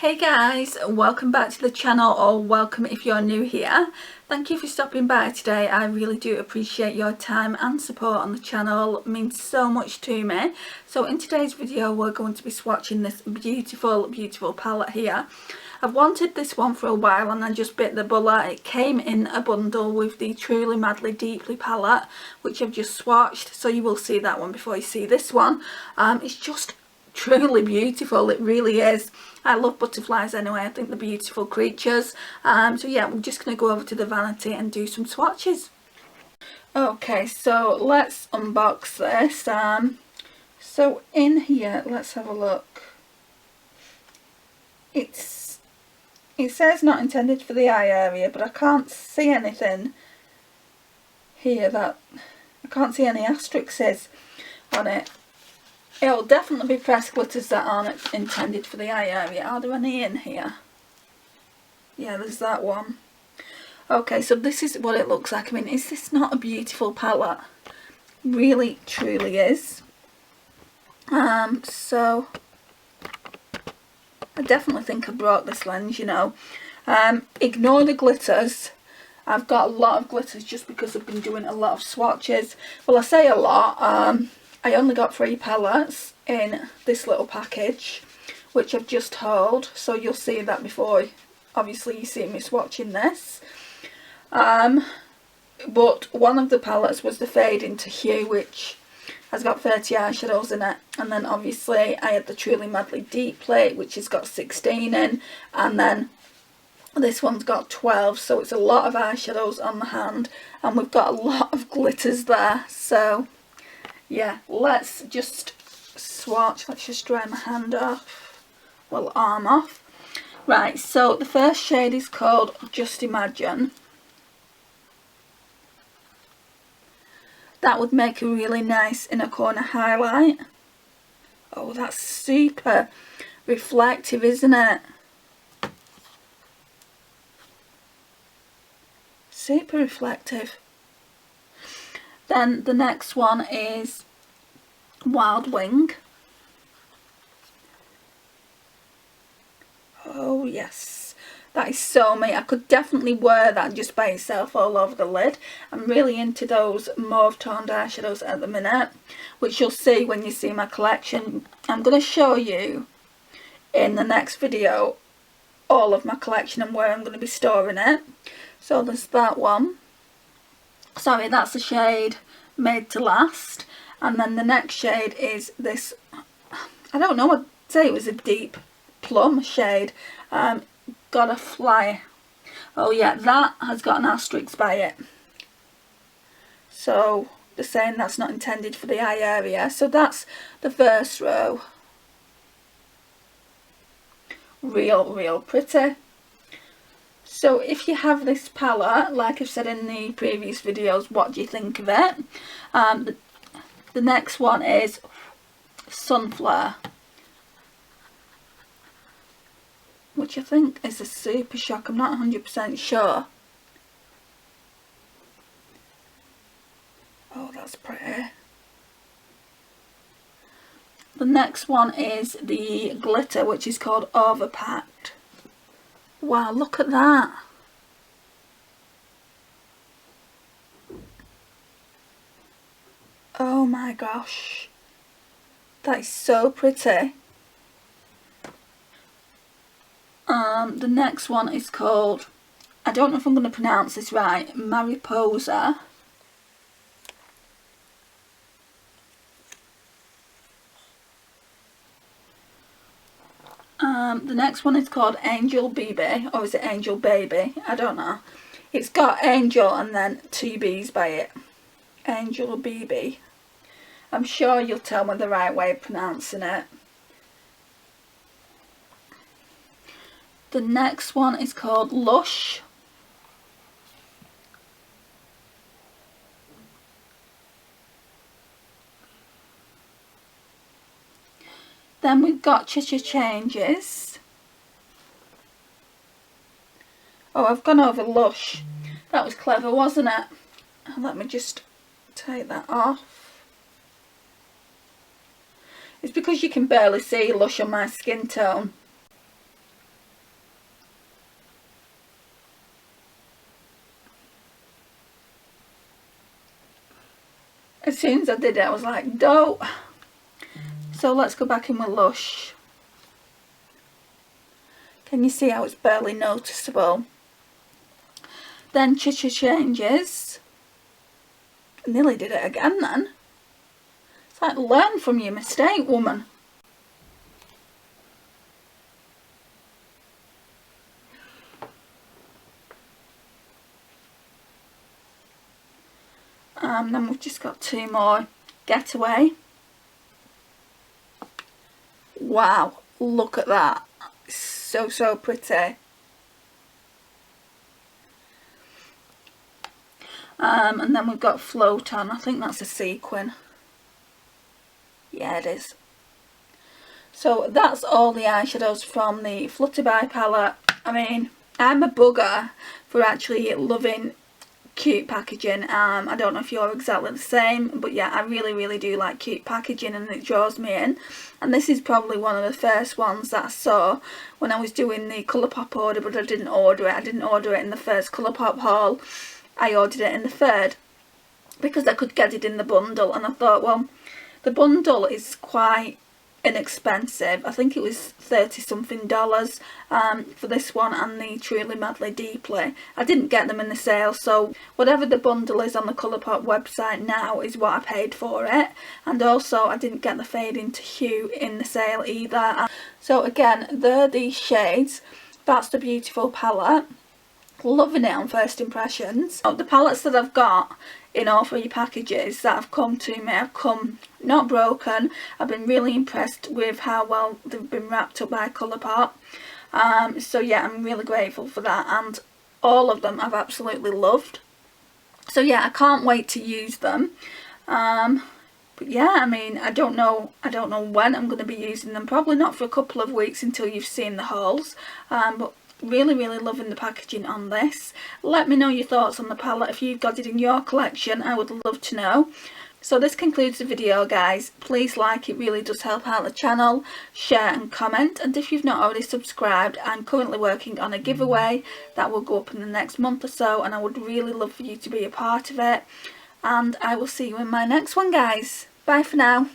Hey guys, welcome back to the channel, or welcome if you're new here. Thank you for stopping by today. I really do appreciate your time and support on the channel. It means so much to me. So in today's video we're going to be swatching this beautiful palette here. I've wanted this one for a while and I just bit the bullet. It came in a bundle with the Truly Madly Deeply palette, which I've just swatched, so you will see that one before you see this one. It's just truly beautiful, it really is. I love butterflies anyway, I think they're beautiful creatures. So yeah, we're just going to go over to the vanity and do some swatches. Okay, so let's unbox this. So in here, let's have a look. It says not intended for the eye area, but I can't see anything here that, I can't see any asterisks on it. It'll definitely be pressed glitters that aren't intended for the eye area. Are there any in here? Yeah, there's that one. Okay, so this is what it looks like. I mean, is this not a beautiful palette? Really, truly is. So I definitely think I brought this lens, you know. Ignore the glitters. I've got a lot of glitters just because I've been doing a lot of swatches. Well, I say a lot. I only got 3 palettes in this little package, which I've just hauled, so you'll see that before obviously you see me swatching this. But one of the palettes was the Fade into Hue, which has got 30 eyeshadows in it, and then obviously I had the Truly Madly Deeply, which has got 16 in, and then this one's got 12, so it's a lot of eyeshadows on the hand, and we've got a lot of glitters there. So yeah, let's just swatch. Let's just dry my hand off, well, arm off. Right, so the first shade is called Just Imagine. That would make a really nice inner corner highlight. Oh, that's super reflective, isn't it? Super reflective. Then the next one is Wild Wing. Oh yes, that is so me. I could definitely wear that just by itself all over the lid. I'm really into those mauve toned eyeshadows at the minute, which you'll see when you see my collection. I'm going to show you in the next video all of my collection and where I'm going to be storing it. So there's that one. Sorry, that's the shade Made to Last. And then the next shade is this, I don't know, I'd say it was a deep plum shade. Gotta Fly. Oh yeah, that has got an asterisk by it. So they're saying that's not intended for the eye area. So that's the first row. Real pretty. So if you have this palette, like I've said in the previous videos, what do you think of it? The next one is Sunflower, which I think is a super shock. I'm not 100% sure. Oh, that's pretty. The next one is the glitter, which is called Overpacked. Wow, look at that. Oh my gosh. That is so pretty. The next one is called, I don't know if I'm going to pronounce this right, Mariposa. The next one is called Angel Baby, or is it Angel Baby? I don't know. It's got Angel and then 2 B's by it. Angel Baby. I'm sure you'll tell me the right way of pronouncing it. The next one is called Lush. Then we've got Changes. Oh, I've gone over Lush. That was clever, wasn't it? Let me just take that off. It's because you can barely see Lush on my skin tone. As soon as I did it, I was like, dope. So let's go back in with Lush. Can you see how it's barely noticeable? Then changes. I nearly did it again then. It's like, learn from your mistake, woman. Then we've just got 2 more. Getaway. Wow, look at that. So pretty. And then we've got Float On. I think that's a sequin. Yeah, it is. So that's all the eyeshadows from the Flutter by palette. I mean, I'm a bugger for actually loving cute packaging. I don't know if you're exactly the same, but yeah, I really do like cute packaging, and it draws me in. And this is probably one of the first ones that I saw when I was doing the Colourpop order, but I didn't order it. I didn't order it in the first Colourpop haul. I ordered it in the third because I could get it in the bundle, and I thought, well, the bundle is quite inexpensive. I think it was $30 something for this one and the Truly Madly Deeply. I didn't get them in the sale, so whatever the bundle is on the Colourpop website now is what I paid for it. And also I didn't get the Fade into Hue in the sale either. So again, they're these shades. That's the beautiful palette. Loving it on first impressions. The palettes that I've got in all 3 packages that have come to me have come not broken. I've been really impressed with how well they've been wrapped up by Colourpop. So yeah, I'm really grateful for that, and all of them I've absolutely loved. So yeah, I can't wait to use them. But yeah, I mean, I don't know when I'm going to be using them. Probably not for a couple of weeks until you've seen the hauls. But really loving the packaging on this. Let me know your thoughts on the palette. If you've got it in your collection, I would love to know. So this concludes the video, guys. Please like, it really does help out the channel. Share and comment, and if you've not already subscribed, I'm currently working on a giveaway that will go up in the next month or so, and I would really love for you to be a part of it. And I will see you in my next one, guys. Bye for now.